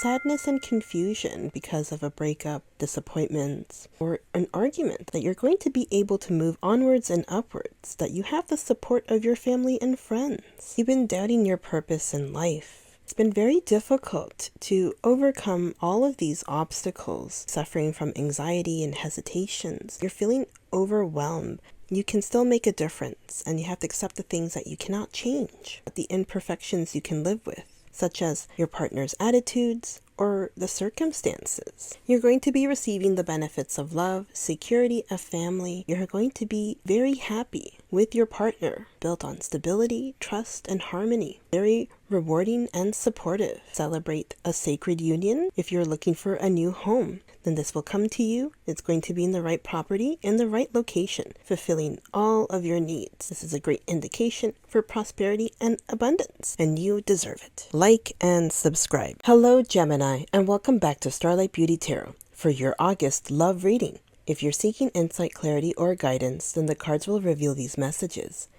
sadness and confusion because of a breakup, disappointments, or an argument, that you're going to be able to move onwards and upwards, that you have the support of your family and friends. You've been doubting your purpose in life. It's been very difficult to overcome all of these obstacles, suffering from anxiety and hesitations. You're feeling overwhelmed. You can still make a difference, and you have to accept the things that you cannot change, but the imperfections you can live with, such as your partner's attitudes or the circumstances. You're going to be receiving the benefits of love, security, a family. You're going to be very happy with your partner, built on stability, trust, and harmony. Very rewarding and supportive. Celebrate a sacred union. If you're looking for a new home, then this will come to you. It's going to be in the right property, in the right location, fulfilling all of your needs. This is a great indication for prosperity and abundance, and you deserve it. Like and subscribe. Hello, Gemini, and welcome back to Starlight Beauty Tarot for your August love reading. If you're seeking insight, clarity, or guidance, then the cards will reveal these messages.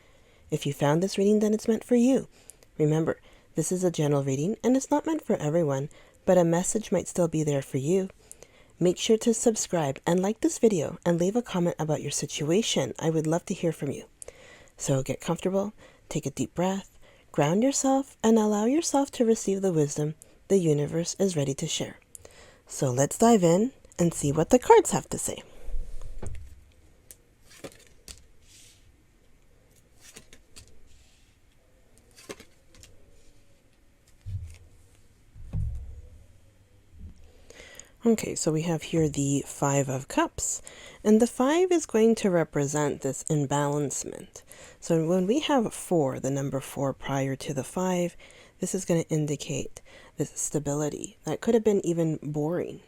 If you found this reading, then it's meant for you. Remember, this is a general reading, and it's not meant for everyone, but a message might still be there for you. Make sure to subscribe and like this video and leave a comment about your situation. I would love to hear from you. So get comfortable, take a deep breath, ground yourself, and allow yourself to receive the wisdom the universe is ready to share. So let's dive in and see what the cards have to say. Okay, so we have here the Five of Cups, and the 5 is going to represent this imbalancement. So when we have 4, the number 4 prior to the 5, this is going to indicate this stability. That could have been even boring,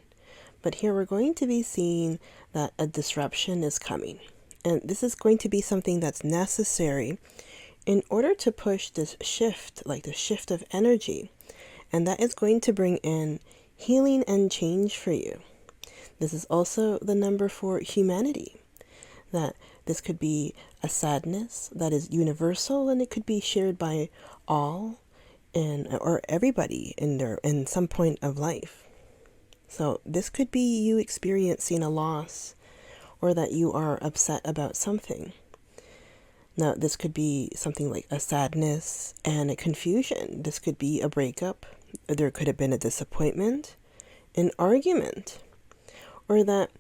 but here we're going to be seeing that a disruption is coming, and this is going to be something that's necessary in order to push this shift, like the shift of energy, and that is going to bring in healing and change for you. This is also the number for humanity, that this could be a sadness that is universal, and it could be shared by all or everybody in some point of life. So this could be you experiencing a loss, or that you are upset about something. Now, this could be something like a sadness and a confusion. This could be a breakup. There could have been a disappointment, an argument, or that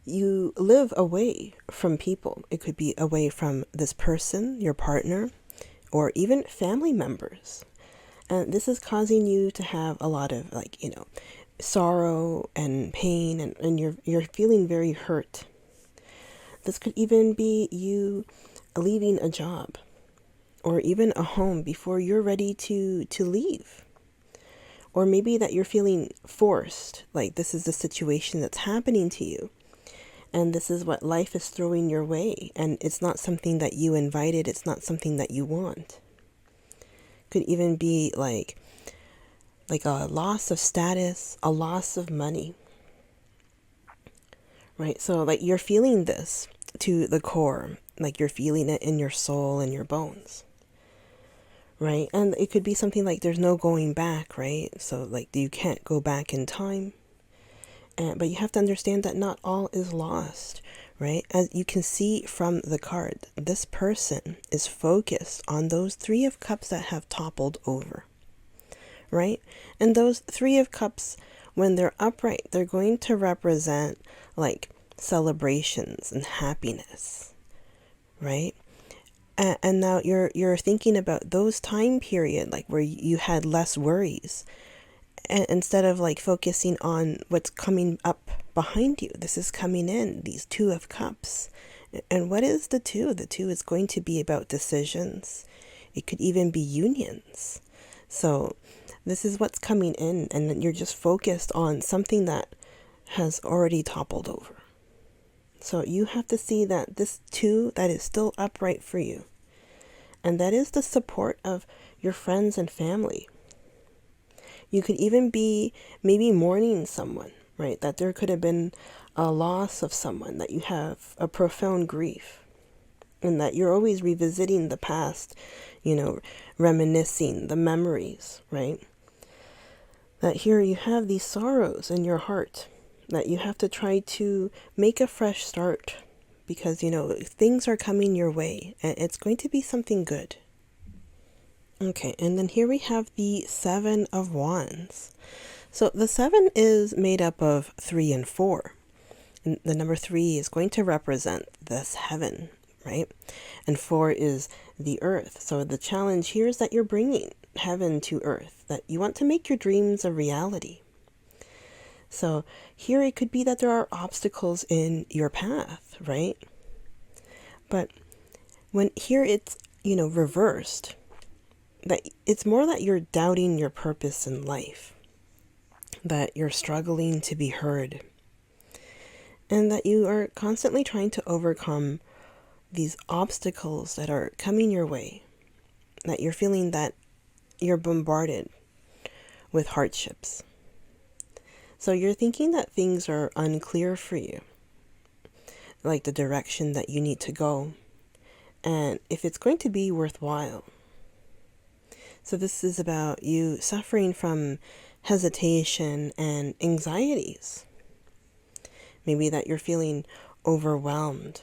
you live away from people. It could be away from this person, your partner, or even family members. And this is causing you to have a lot of sorrow and pain, and you're feeling very hurt. This could even be you leaving a job or even a home before you're ready to leave. Or maybe that you're feeling forced, like this is the situation that's happening to you, and this is what life is throwing your way, and it's not something that you invited, it's not something that you want. Could even be like a loss of status, a loss of money, right? So like you're feeling this to the core, like you're feeling it in your soul and your bones. Right? And it could be something like there's no going back, right? So like you can't go back in time. But you have to understand that not all is lost, right? As you can see from the card, this person is focused on those 3 of Cups that have toppled over, right? And those 3 of Cups, when they're upright, they're going to represent like celebrations and happiness, right? And now you're thinking about those time period, like where you had less worries, and instead of like focusing on what's coming up behind you. This is coming in, these 2 of Cups. And what is the 2? The 2 is going to be about decisions. It could even be unions. So this is what's coming in, and you're just focused on something that has already toppled over. So you have to see that this 2 that is still upright for you, and that is the support of your friends and family. You could even be maybe mourning someone, right? That there could have been a loss of someone, that you have a profound grief, and that you're always revisiting the past, reminiscing the memories, right? That here you have these sorrows in your heart, that you have to try to make a fresh start, because things are coming your way and it's going to be something good. Okay, and then here we have the Seven of Wands. So the seven is made up of 3 and 4. And the number 3 is going to represent this heaven, right? And 4 is the earth. So the challenge here is that you're bringing heaven to earth, that you want to make your dreams a reality. So here it could be that there are obstacles in your path, right? But when here it's, reversed, that it's more that you're doubting your purpose in life, that you're struggling to be heard, and that you are constantly trying to overcome these obstacles that are coming your way, that you're feeling that you're bombarded with hardships. So you're thinking that things are unclear for you, like the direction that you need to go, and if it's going to be worthwhile. So this is about you suffering from hesitation and anxieties. Maybe that you're feeling overwhelmed,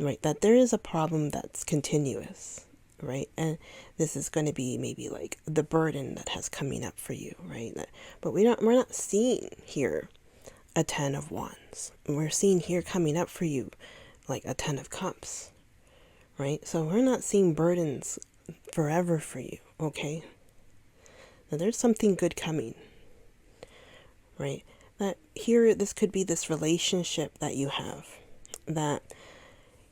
right? That there is a problem that's continuous, right? And this is going to be maybe like the burden that has coming up for you, right? But we're not seeing here a 10 of Wands. We're seeing here coming up for you like a 10 of Cups, right? So we're not seeing burdens forever for you, okay? Now there's something good coming, right? That here, this could be this relationship that you have, that,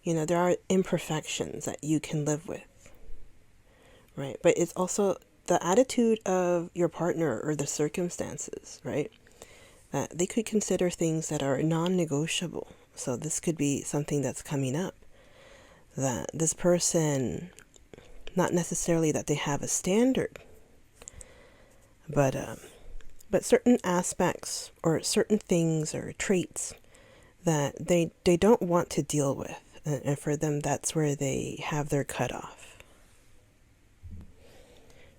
there are imperfections that you can live with, right? But it's also the attitude of your partner or the circumstances, right? That they could consider things that are non-negotiable. So this could be something that's coming up, that this person, not necessarily that they have a standard, but certain aspects or certain things or traits that they don't want to deal with. And for them, that's where they have their cutoff.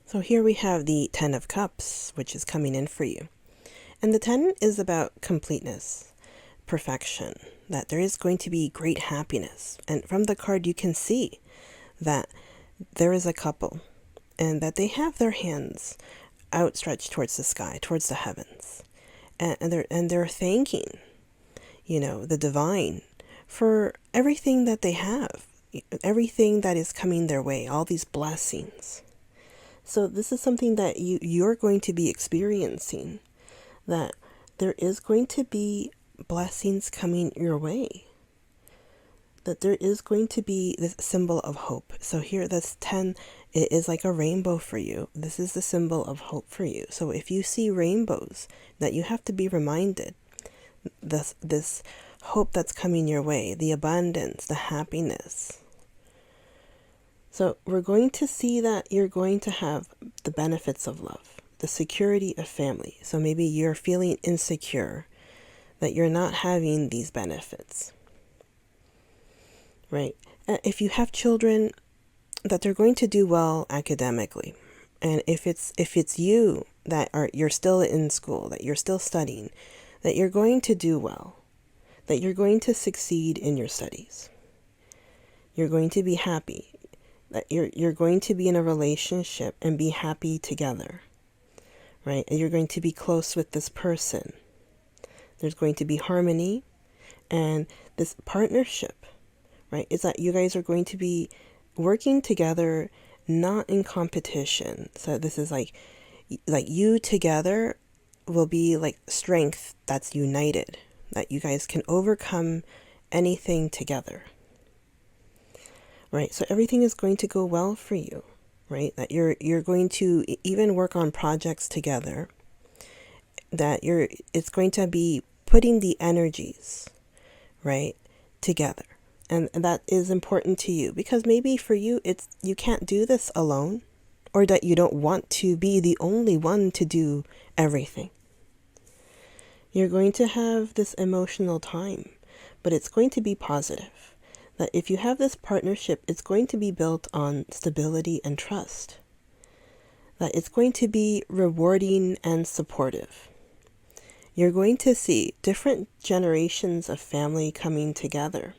So here we have the 10 of Cups, which is coming in for you. And the 10 is about completeness, perfection, that there is going to be great happiness. And from the card, you can see that there is a couple and that they have their hands outstretched towards the sky, towards the heavens. And they're thanking, the divine for everything that they have, everything that is coming their way, all these blessings. So this is something that you're going to be experiencing, that there is going to be blessings coming your way, that there is going to be this symbol of hope. So here, this 10, it is like a rainbow for you. This is the symbol of hope for you. So if you see rainbows, that you have to be reminded this hope that's coming your way, the abundance, the happiness. So we're going to see that you're going to have the benefits of love, the security of family. So maybe you're feeling insecure that you're not having these benefits, right? If you have children, that they're going to do well academically. And if it's you that you're still in school, that you're still studying, that you're going to do well, that you're going to succeed in your studies. You're going to be happy, that you're going to be in a relationship and be happy together, right? And you're going to be close with this person. There's going to be harmony and this partnership, right? Is that you guys are going to be working together, not in competition. So this is like you together will be like strength that's united, that you guys can overcome anything together, right? So everything is going to go well for you, right? That you're going to even work on projects together, that it's going to be putting the energies, right, together. And that is important to you, because maybe for you, you can't do this alone, or that you don't want to be the only one to do everything. You're going to have this emotional time, but it's going to be positive. That if you have this partnership, it's going to be built on stability and trust. that it's going to be rewarding and supportive. You're going to see different generations of family coming together,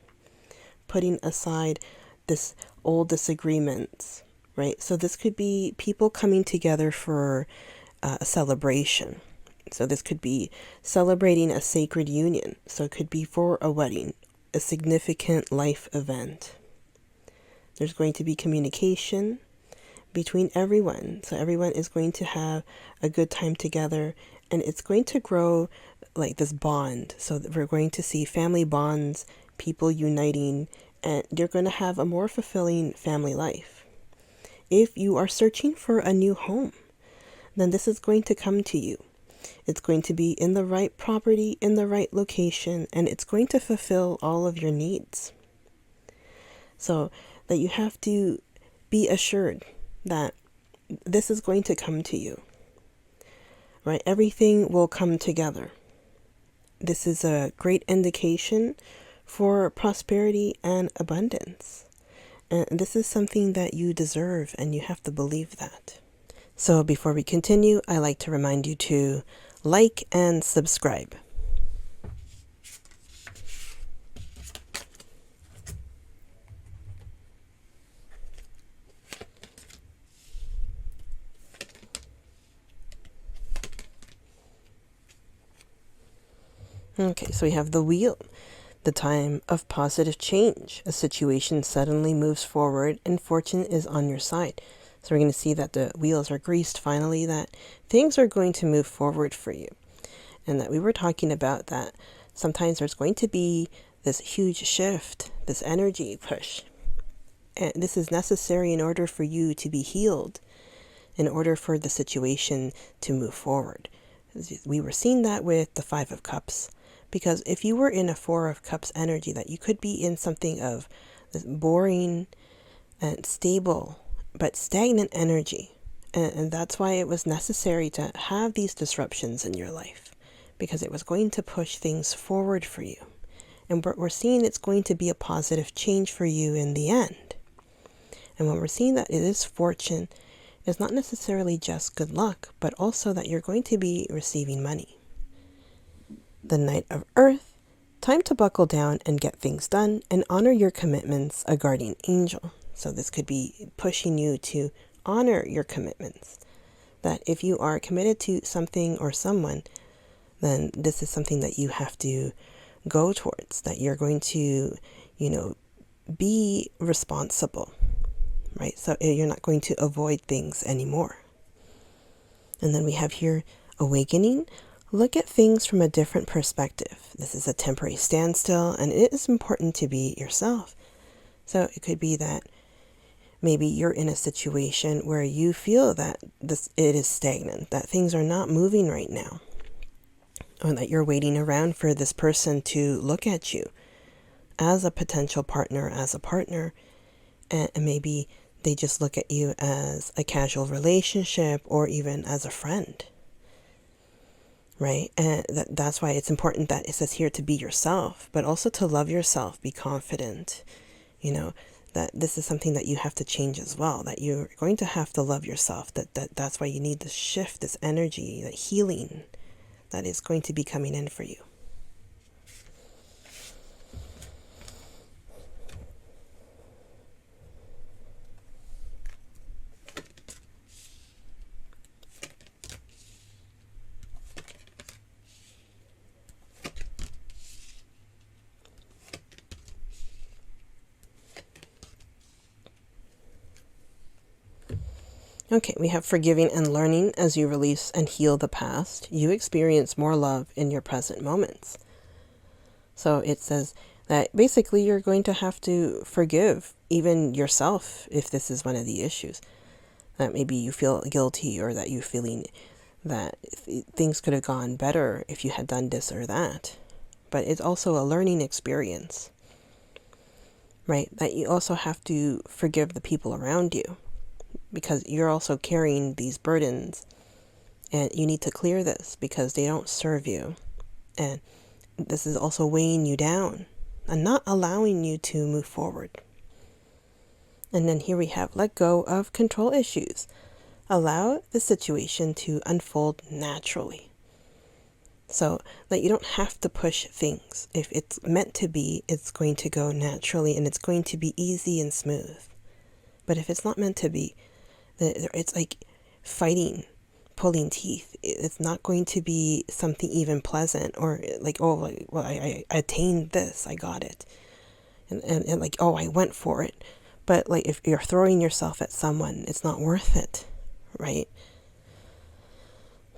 putting aside this old disagreements, right? So this could be people coming together for a celebration. So this could be celebrating a sacred union. So it could be for a wedding, a significant life event. There's going to be communication between everyone. So everyone is going to have a good time together, and it's going to grow like this bond. So that we're going to see family bonds, people uniting, and you're going to have a more fulfilling family life. If you are searching for a new home, then this is going to come to you. It's going to be in the right property, in the right location, and it's going to fulfill all of your needs. So that you have to be assured that this is going to come to you, right? Everything will come together. This is a great indication for prosperity and abundance. And this is something that you deserve, and you have to believe that. So before we continue, I like to remind you to like and subscribe. Okay, so we have the wheel, the time of positive change. A situation suddenly moves forward and fortune is on your side. So we're going to see that the wheels are greased finally, that things are going to move forward for you. And that we were talking about that sometimes there's going to be this huge shift, this energy push. And this is necessary in order for you to be healed, in order for the situation to move forward. We were seeing that with the Five of Cups. Because if you were in a Four of Cups energy, that you could be in something of this boring and stable but stagnant energy. And that's why it was necessary to have these disruptions in your life, because it was going to push things forward for you. And we're seeing it's going to be a positive change for you in the end. And when we're seeing that it is fortune, it's not necessarily just good luck, but also that you're going to be receiving money. The Knight of Earth, time to buckle down and get things done and honor your commitments, a guardian angel. So this could be pushing you to honor your commitments. That if you are committed to something or someone, then this is something that you have to go towards, that you're going to, be responsible, right? So you're not going to avoid things anymore. And then we have here awakening. Look at things from a different perspective. This is a temporary standstill, and it is important to be yourself. So it could be that maybe you're in a situation where you feel that it is stagnant, that things are not moving right now, or that you're waiting around for this person to look at you as a potential partner, as a partner, and maybe they just look at you as a casual relationship or even as a friend. Right? And that's why it's important that it says here to be yourself, but also to love yourself, be confident, that this is something that you have to change as well, that you're going to have to love yourself, that's why you need this shift, this energy, that healing that is going to be coming in for you. Okay, we have forgiving and learning. As you release and heal the past, you experience more love in your present moments. So it says that basically you're going to have to forgive even yourself if this is one of the issues. That maybe you feel guilty, or that you're feeling that things could have gone better if you had done this or that. But it's also a learning experience, right? That you also have to forgive the people around you, because you're also carrying these burdens, and you need to clear this because they don't serve you. And this is also weighing you down and not allowing you to move forward. And then here we have let go of control issues. Allow the situation to unfold naturally. So that you don't have to push things. If it's meant to be, it's going to go naturally and it's going to be easy and smooth. But if it's not meant to be, it's like fighting, pulling teeth. It's not going to be something even pleasant, or like, oh, like, well, I attained this, I got it. And like, oh, I went for it. But like, if you're throwing yourself at someone, it's not worth it, right?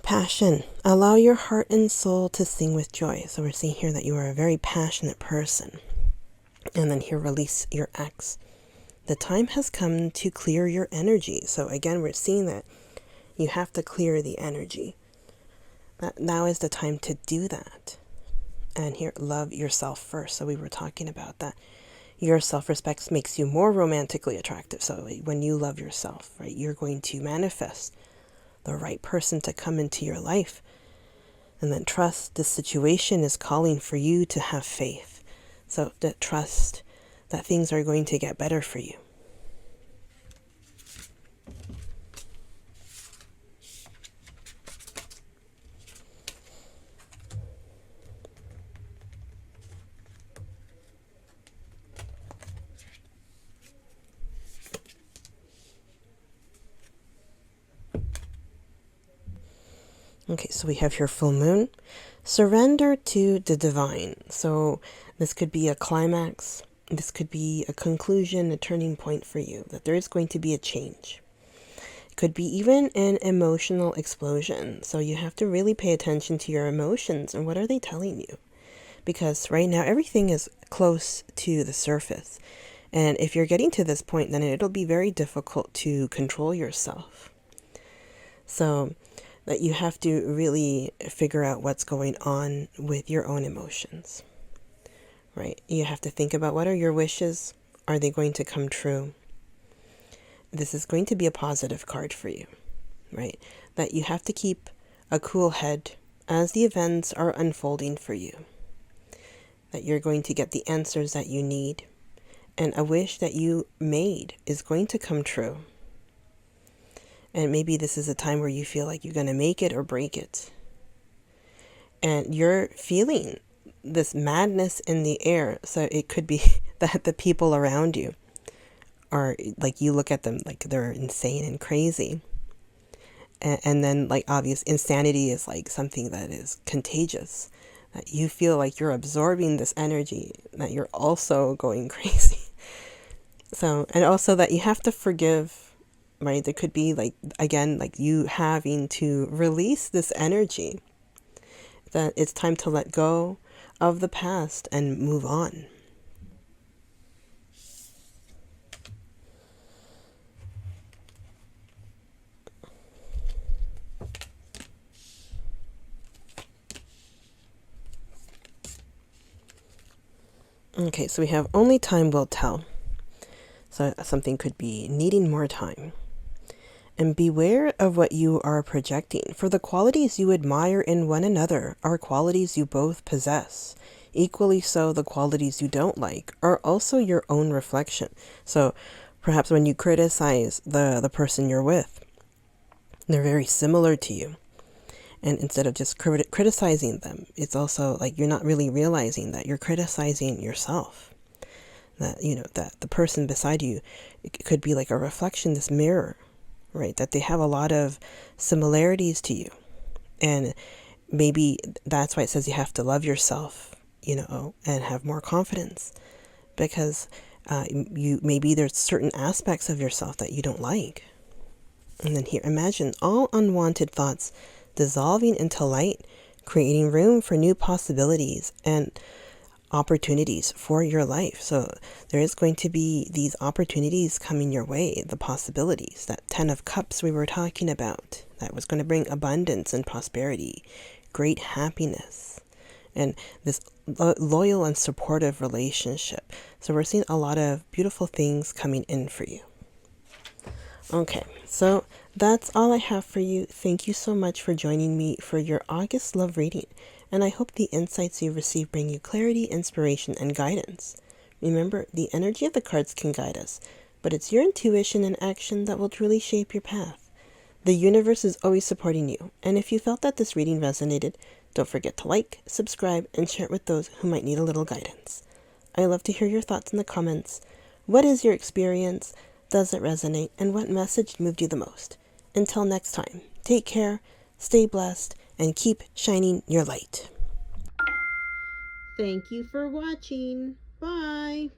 Passion. Allow your heart and soul to sing with joy. So we're seeing here that you are a very passionate person. And then here, release your ex. The time has come to clear your energy. So again, we're seeing that you have to clear the energy. That now is the time to do that. And here, love yourself first. So we were talking about that. Your self-respect makes you more romantically attractive. So when you love yourself, right, you're going to manifest the right person to come into your life. And then trust this situation is calling for you to have faith. So that trust that things are going to get better for you. Okay, so we have here full moon. Surrender to the divine. So this could be a climax. This could be a conclusion, a turning point for you, that there is going to be a change. It could be even an emotional explosion. So you have to really pay attention to your emotions and what are they telling you? Because right now everything is close to the surface. And if you're getting to this point, then it'll be very difficult to control yourself. So that you have to really figure out what's going on with your own emotions, right? You have to think about, what are your wishes? Are they going to come true? This is going to be a positive card for you, right? That you have to keep a cool head as the events are unfolding for you. That you're going to get the answers that you need. And a wish that you made is going to come true. And maybe this is a time where you feel like you're going to make it or break it. And you're feeling this madness in the air. So it could be that the people around you are like, you look at them like they're insane and crazy. And then like obvious insanity is like something that is contagious. That you feel like you're absorbing this energy, that you're also going crazy. So, and also that you have to forgive. Right? There could be like, again, like you having to release this energy, that it's time to let go of the past and move on. Okay, so we have only time will tell. So something could be needing more time. And beware of what you are projecting, for the qualities you admire in one another are qualities you both possess. Equally so, the qualities you don't like are also your own reflection. So perhaps when you criticize the person you're with, they're very similar to you. And instead of just criticizing them, it's also like you're not really realizing that you're criticizing yourself. That, you know, that the person beside you, it could be like a reflection, this mirror, right? That they have a lot of similarities to you. And maybe that's why it says you have to love yourself, you know, and have more confidence. Because maybe there's certain aspects of yourself that you don't like. And then here, imagine all unwanted thoughts dissolving into light, creating room for new possibilities and opportunities for your life. So there is going to be these opportunities coming your way, the possibilities, that 10 of Cups we were talking about, that was going to bring abundance and prosperity, great happiness, and this loyal and supportive relationship. So we're seeing a lot of beautiful things coming in for you. Okay, so that's all I have for you. Thank you so much for joining me for your August love reading, and I hope the insights you receive bring you clarity, inspiration, and guidance. Remember, the energy of the cards can guide us, but it's your intuition and action that will truly shape your path. The universe is always supporting you, and if you felt that this reading resonated, don't forget to like, subscribe, and share it with those who might need a little guidance. I love to hear your thoughts in the comments. What is your experience? Does it resonate? And what message moved you the most? Until next time, take care, stay blessed, and keep shining your light. Thank you for watching. Bye.